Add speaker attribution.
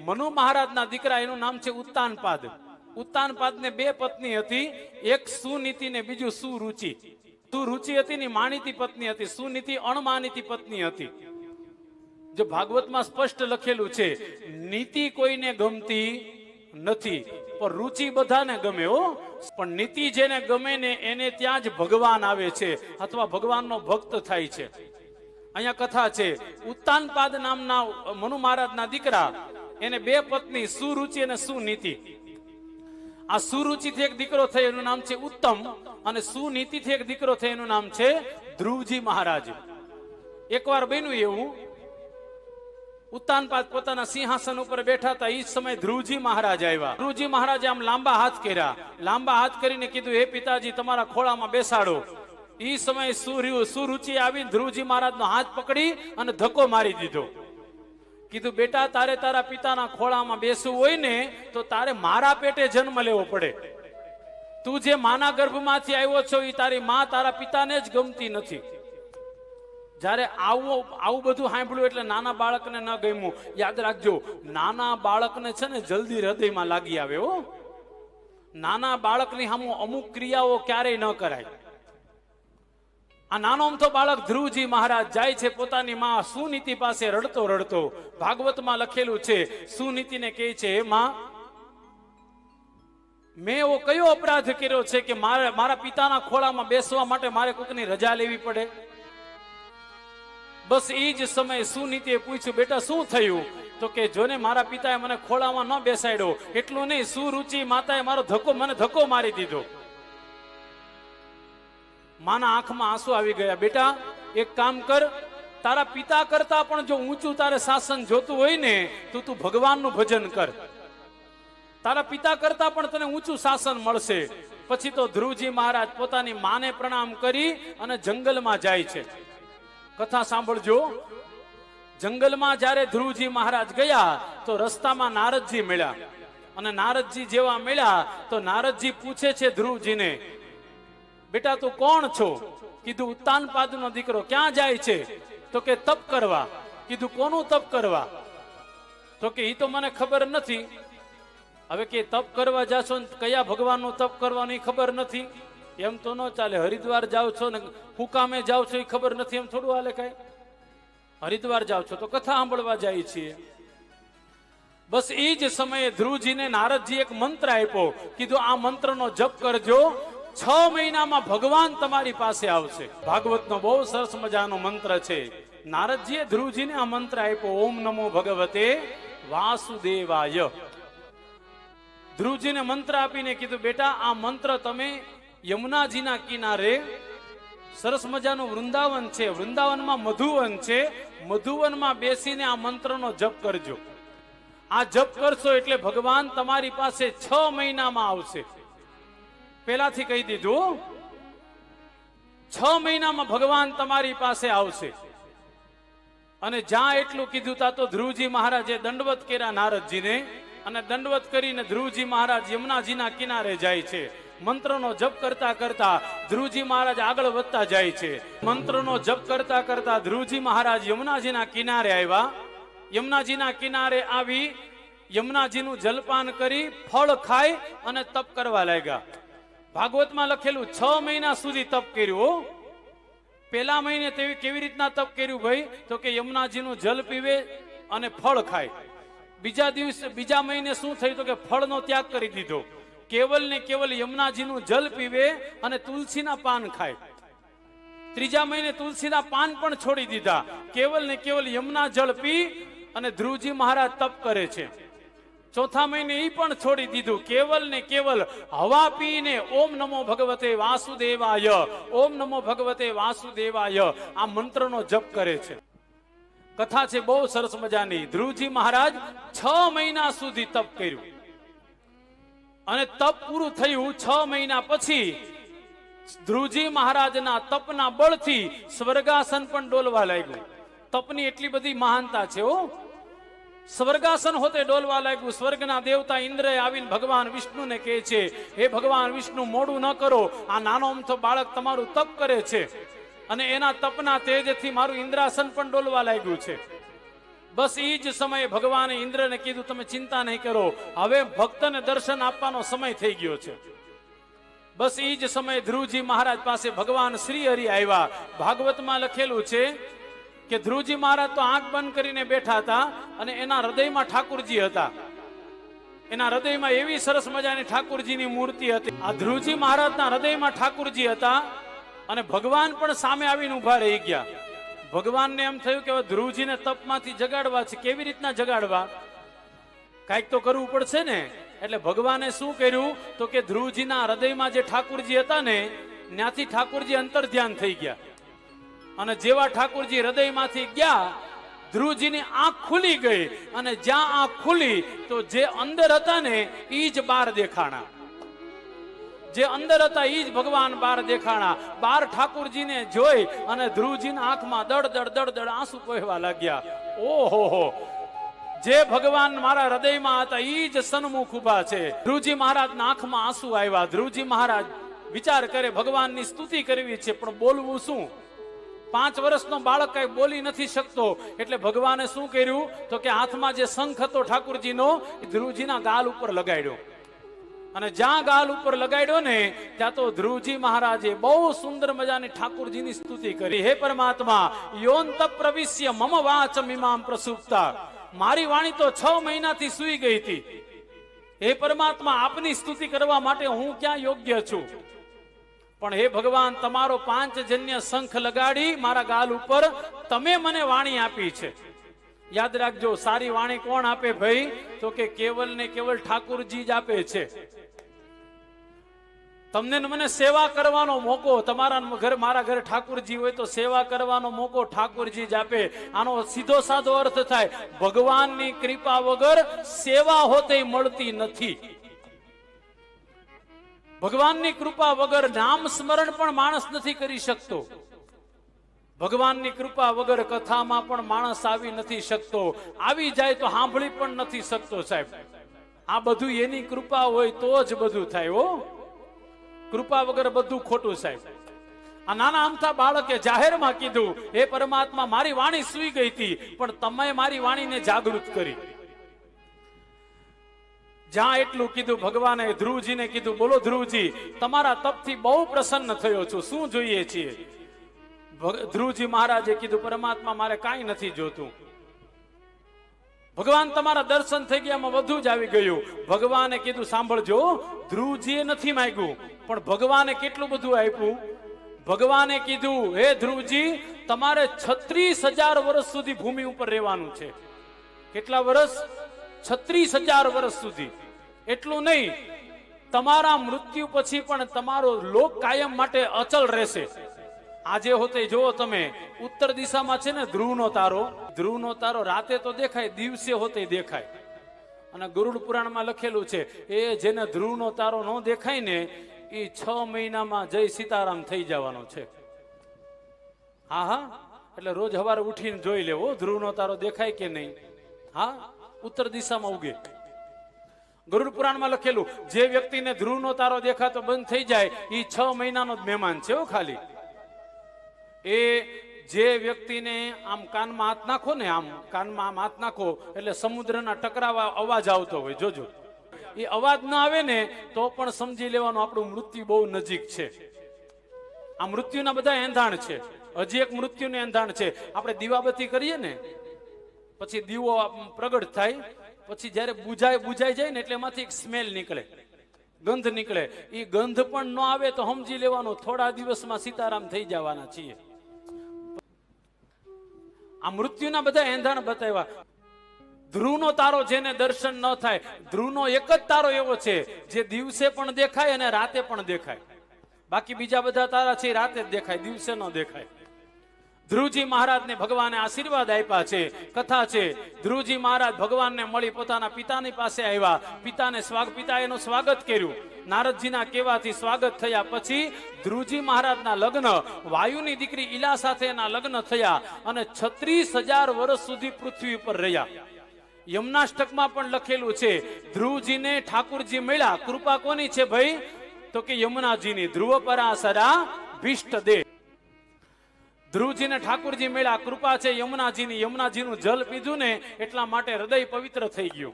Speaker 1: મનુ મહારાજના દીકરા, એનું નામ છે ઉત્તાનપાદ. ઉત્તાનપાદને બે પત્ની હતી, એક સુનીતિ ને બીજું સુરુચિ. સુરુચિ હતી ને માનીતી પત્ની હતી, સુનીતિ અણમાનીતી પત્ની હતી. જો ભાગવતમાં સ્પષ્ટ લખેલું છે, નીતિ કોઈને ગમતી નથી પણ રુચિ બધાને ગમે હો. પણ નીતિ જેને ગમે ને એને ત્યાં જ ભગવાન આવે છે અથવા ભગવાનનો ભક્ત થાય છે. અહીંયા કથા છે, ઉત્તાનપાદ નામના મનુ મહારાજના દીકરા, એને બે પત્ની સુરુચિ અને સુનીતિ. આ સુરુચિ થી એક દીકરો થયો, એનું નામ છે ઉત્તમ, અને સુનીતિ થી એક દીકરો થયો, એનું નામ છે ધ્રુવજી મહારાજ. એકવાર બન્યું એવું, ઉત્તાનપાદ પોતાના સિંહાસન ઉપર બેઠા હતા, એ સમય ધ્રુવજી મહારાજ આવ્યા. ધ્રુવજી મહારાજે આમ લાંબા હાથ કર્યા, લાંબા હાથ કરીને કીધું, હે પિતાજી, તમારા ખોળામાં બેસાડો. એ સમયે સુરુચિ આવીને ધ્રુવજી મહારાજનો હાથ પકડી અને ધક્કો મારી દીધો. કીધું, બેટા, તારે તારા પિતાના ખોળામાં બેસવું હોય ને તો તારે મારા પેટે જન્મ લેવો પડે. તું જે માના ગર્ભમાંથી આવ્યો છો એ તારી માં તારા પિતાને જ ગમતી નથી. જ્યારે આવું બધું સાંભળ્યું એટલે નાના બાળકને ન ગમ્યું. યાદ રાખજો, નાના બાળકને છે ને જલ્દી હૃદયમાં લાગી આવે હો. નાના બાળકની સામે અમુક ક્રિયાઓ ક્યારેય ન કરાય. આ નાનો અમથો બાળક ધ્રુવજી મહારાજ જાય છે પોતાની માં સુનીતિ પાસે રડતો રડતો. ભાગવતમાં લખેલું છે, સુનીતિને કહે છે, હે માં, મેં એવો કયો અપરાધ કર્યો છે કે મારા પિતાના ખોળામાં બેસવા માટે મારે કોઈકની રજા લેવી પડે? બસ એ જ સમયે સુનીતિએ પૂછ્યું, બેટા શું થયું? તો કે જોને, મારા પિતાએ મને ખોળામાં ન બેસાડ્યો. એટલું નહીં, સુરુચિ માતાએ મને ધક્કો મારી દીધો. માના આંખમાં આંસુ આવી ગયા. બેટા, એક કામ કર, તારા પિતા કરતા પણ જો ઊંચું તારે શાસન જોતું હોય ને તો તું ભગવાનનું ભજન કર. તારા પિતા કરતા પણ તને ઊંચું શાસન મળશે. પછી તો ધ્રુવજી મહારાજ પોતાની માને પ્રણામ કરી અને જંગલમાં જાય છે. કથા સાંભળજો. જંગલમાં જ્યારે ધ્રુવજી મહારાજ ગયા તો રસ્તામાં નારદજી મળ્યા. અને નારદજી જેવા મળ્યા તો નારદજી પૂછે છે ધ્રુવજીને, બેટા, તું કોણ છો? કીધું, ઉત્તાનપાદનો દીકરો. ક્યાં જાય છે? તો કે તપ કરવા. કીધું, કોનું તપ કરવા? તો કે એ તો મને ખબર નથી. હવે કે તપ કરવા જાશો ને કયા ભગવાનનું તપ કરવાની ખબર નથી, એમ તો ન ચાલે. હરિદ્વાર જાઓ છો ને હુકામે જાઓ છો એ ખબર નથી, એમ થોડું હાલે કઈ? હરિદ્વાર જાઓ છો તો કથા સાંભળવા જાય છીએ. બસ એ જ સમયે ધ્રુવજીને નારદજી એક મંત્ર આપ્યો. કીધું, આ મંત્રનો જપ કરજો, 6 મહિનામાં ભગવાન તમારી પાસે આવશે. ભાગવતનો બહુ સરસ મજાનો મંત્ર છે. નારદજીએ ધ્રુવજીને આ મંત્ર આપ્યો, ઓમ નમો ભગવતે વાસુદેવાય. ધ્રુવજીને મંત્ર આપીને કીધું, બેટા, આ મંત્ર તમે યમુનાજીના કિનારે સરસ મજાનું વૃંદાવન છે, વૃંદાવનમાં મધુવન છે, મધુવનમાં બેસીને આ મંત્રનો જપ કરજો. આ જપ કરશો એટલે ભગવાન તમારી પાસે 6 મહિનામાં આવશે. પેલાથી કહી દીધું, 6 મહિનામાં ભગવાન તમારી પાસે આવશે. અને જ્યાં એટલું કીધું તા તો ધ્રુવજી મહારાજે દંડવત કર્યા નારદજીને, અને દંડવત કરીને ધ્રુવજી મહારાજ યમુનાજીના કિનારે જાય છે. મંત્રનો જપ કરતા કરતા ધ્રુવજી મહારાજ આગળ વધતા જાય છે. મંત્રનો જપ કરતા કરતા ધ્રુવજી મહારાજ યમુનાજીના કિનારે આવ્યા. યમુનાજીના કિનારે આવી યમુનાજીનું જલપાન કરી ફળ ખાઈ અને તપ કરવા લાગ્યા. ભાગવતમાં લખેલું 6 મહિના સુધી તપ કર્યું. પેલા મહિને તેવી કેવી રીતના તપ કર્યું ભાઈ? તો કે યમુનાજીનું જલ પીવે અને ફળ ખાય. બીજા મહિને શું થયું? તો કે ફળનો ત્યાગ કરી દીધો. કેવલ ને કેવલ યમુનાજીનું જલ પીવે અને તુલસીના પાન ખાય. ત્રીજા મહિને તુલસીના પાન પણ છોડી દીધા. કેવલ ને કેવલ યમુના જળ પી અને ધ્રુવજી મહારાજ તપ કરે છે. ચોથા મહિને એ પણ છોડી દીધું. કેવલ ને કેવલ હવા પીને ઓમ નમો ભગવતે વાસુદેવાય, ઓમ નમો ભગવતે વાસુદેવાય આ મંત્રનો જપ કરે છે. કથા છે બહુ સરસ મજાની. ધ્રુવજી મહારાજ 6 મહિના સુધી તપ કર્યું અને તપ પૂરું થયું. 6 મહિના પછી ધ્રુવજી મહારાજના તપના બળથી સ્વર્ગાસન પણ ડોલવા લાગ્યું. તપની એટલી બધી મહાનતા છે હો. સ્વર્ગાસન હોતે ડોલવા લાગ્યું. સ્વર્ગના દેવતા ઇન્દ્રએ આવીને ભગવાન વિષ્ણુને કહે છે, હે ભગવાન વિષ્ણુ, મોડું ન કરો, આ નાનો અમથો બાળક તમારું તપ કરે છે અને એના તપના તેજથી મારું ઇન્દ્રાસન પણ ડોલવા લાગ્યું છે. બસ એ જ સમયે ભગવાને ઇન્દ્રને કીધું તમે ચિંતા નહીં કરો, હવે ભક્તને દર્શન આપવાનો સમય થઈ ગયો છે. બસ એ જ સમયે ધ્રુવજી મહારાજ પાસે ભગવાન શ્રી હરિ આવ્યા. ભાગવતમાં લખેલું છે કે ધ્રુવજી મહારાજ તો આંખ બંધ કરીને બેઠા હતા અને એના હૃદયમાં ઠાકુરજી હતા. એના હૃદયમાં એવી સરસ મજાની ઠાકુરજીની મૂર્તિ હતી. આ ધ્રુવજી મહારાજના હૃદયમાં ઠાકુરજી હતા અને ભગવાન પણ સામે આવીને ઉભા રહી ગયા. ભગવાનને એમ થયું કે ધ્રુવજીને તપમાંથી જગાડવા છે, કેવી રીતના જગાડવા, કાંઈક તો કરવું પડશે ને. એટલે ભગવાને શું કર્યું તો કે ધ્રુવજીના હૃદયમાં જે ઠાકુરજી હતા ને ત્યાંથી ઠાકુરજી અંતર ધ્યાન થઈ ગયા. અને જેવા ઠાકુરજી હૃદયમાંથી ગયા, ધ્રુવજીની આંખ ખુલી ગઈ અને જ્યાં આંખ ખુલી તો જે અંદર હતા ને એ જ બહાર દેખાણા. જે અંદર હતા એ જ ભગવાન બહાર દેખાણા. બહાર ઠાકુરજીને જોઈ અને ધ્રુવજીના આંખમાં દડ દડ દડ દડ આંસુ વહેવા લાગ્યા. ઓહો, જે ભગવાન મારા હૃદયમાં હતા એ જ સન્મુખ ઉભા છે. ધ્રુવજી મહારાજના આંખમાં આંસુ આવ્યા. ધ્રુવજી મહારાજ વિચાર કરે ભગવાનની સ્તુતિ કરવી છે પણ બોલવું શું? 5 વર્ષનો બાળક કઈ બોલી નથી શકતો. એટલે ભગવાને શું કર્યું તો કે હાથમાં જે શંખ હતો ઠાકુરજીનો ધ્રુવજીના ગાલ ઉપર લગાડ્યો. અને જ્યાં ગાલ ઉપર લગાડ્યો ને ત્યાં તો ધ્રુવજી મહારાજે બહુ સુંદર મજાની ઠાકુરજીની સ્તુતિ કરી. હે પરમાત્મા, યોન્ત પ્રવિશ્ય મમ વાચમ ઇમામ પ્રસુપ્તા. મારી વાણી તો 6 મહિનાથી સૂઈ ગઈ હતી. હે પરમાત્મા, આપની સ્તુતિ કરવા માટે હું ક્યાં યોગ્ય છું? પણ હે ભગવાન, તમારો 5 જન્ય શંખ લગાડી મારા ગાલ ઉપર તમે મને વાણી આપી છે. યાદ રાખજો, સારી વાણી કોણ આપે ભાઈ? તો કે કેવલ ને કેવલ ઠાકુરજી જ આપે છે. તમને મને સેવા કરવાનો મોકો, મારા ઘરે ઠાકુરજી હોય તો સેવા કરવાનો મોકો ઠાકુરજી જ આપે. આનો સીધો સાધો અર્થ થાય ભગવાનની કૃપા વગર સેવા હોતે મળતી નથી. ભગવાનની કૃપા વગર નામ સ્મરણ પણ માણસ નથી કરી શકતો. ભગવાનની કૃપા વગર કથામાં પણ માણસ આવી નથી શકતો. આવી જાય તો સાંભળી પણ નથી શકતો. સાહેબ, આ બધું એની કૃપા હોય તો જ બધું થાય. હો, કૃપા વગર બધું ખોટું સાહેબ. આ નાના અમથા બાળકે જાહેરમાં કીધું, હે પરમાત્મા, મારી વાણી સૂઈ ગઈ હતી પણ તમે મારી વાણીને જાગૃત કરી. જ્યાં એટલું કીધું ભગવાને ધ્રુવજીને કીધું, બોલો ધ્રુવજી, તમારા તપથી બહુ પ્રસન્ન થયો છું, શું જોઈએ છીએ? ધ્રુવજી મહારાજે કીધું, પરમાત્મા, મારે કાંઈ નથી જોતું. ભગવાન તમારા દર્શન થઈ ગયા, વધુ જ આવી ગયું. ભગવાને કીધું, સાંભળજો, ધ્રુવજીએ નથી માંગ્યું પણ ભગવાને કેટલું બધું આપ્યું. ભગવાને કીધું, હે ધ્રુવજી, તમારે 36,000 વર્ષ સુધી ભૂમિ ઉપર રહેવાનું છે. કેટલા વર્ષ? 36,000 વર્ષ સુધી. એટલું નહીં, તમારા મૃત્યુ પછી પણ તમારો લોક કાયમ માટે અચલ રહેશે. આજે હોતે જુઓ તમે, ઉત્તર દિશામાં છે ને ધ્રુવનો તારો. ધ્રુવનો તારો રાતે તો દેખાય, દિવસે હોતે દેખાય. અને ગરુડ પુરાણમાં લખેલું છે, એ જેને ધ્રુવનો તારો ન દેખાય ને એ 6 મહિનામાં જય સીતારામ થઈ જવાનો છે. હા, એટલે રોજ સવારે ઉઠીને જોઈ લેવો ધ્રુવનો તારો દેખાય કે નહીં. હા, ઉત્તર દિશામાં ઉગે. ગરુડ પુરાણમાં લખેલું, જે વ્યક્તિને ધ્રુવનો તારો દેખાતો બંધ થઈ જાય એ 6 મહિનાનો જ મહેમાન છે. ખાલી એ જે વ્યક્તિને આમ કાનમાં હાથ નાખો ને, આમ કાનમાં આમ હાથ નાખો એટલે સમુદ્રના ટકરાવા અવાજ આવતો હોય. જોજો, એ અવાજ ના આવે ને તો પણ સમજી લેવાનું આપણું મૃત્યુ બહુ નજીક છે. આ મૃત્યુના બધા એંધાણ છે. હજી એક મૃત્યુનું એંધાણ છે. આપણે દીવાબત્તી કરીએ ને પછી દીવો પ્રગટ થાય, પછી જયારે બુજાઈ જાય ને એટલે એમાંથી એક સ્મેલ નીકળે, ગંધ નીકળે. એ ગંધ પણ ન આવે તો સમજી લેવાનું થોડા દિવસમાં સીતારામ થઈ જવાના છીએ. આ મૃત્યુના બધા એંધાણ બતાવ્યા. ધ્રુવનો તારો જેને દર્શન ન થાય, ધ્રુવનો એક જ તારો એવો છે જે દિવસે પણ દેખાય અને રાતે પણ દેખાય. બાકી બીજા બધા તારા છે રાતે જ દેખાય, દિવસે ન દેખાય. ધ્રુવજી મહારાજને ભગવાને આશીર્વાદ આપ્યા છે. કથા છે, ધ્રુવજી મહારાજ ભગવાનને મળી પોતાના પિતાની પાસે આવ્યા. પિતા એનું સ્વાગત કર્યું. નારદજીના કહેવાથી સ્વાગત થયા. પછી ધ્રુવજી મહારાજના લગ્ન વાયુની દીકરી ઈલા સાથે એના લગ્ન થયા અને 36,000 વર્ષ સુધી પૃથ્વી ઉપર રહ્યા. યમનાષ્ટકમાં પણ લખેલું છે, ધ્રુવજીને ઠાકુરજી મળ્યા. કૃપા કોની છે ભાઈ? તો કે યમુનાજીની. ધ્રુવ પરાસરા ભીષ્ટ દે. ધ્રુવજીને ઠાકુરજી મળ્યા, કૃપા છે યમુનાજીની. યમુનાજીનું જલ પીધું ને એટલા માટે હૃદય પવિત્ર થઈ ગયું.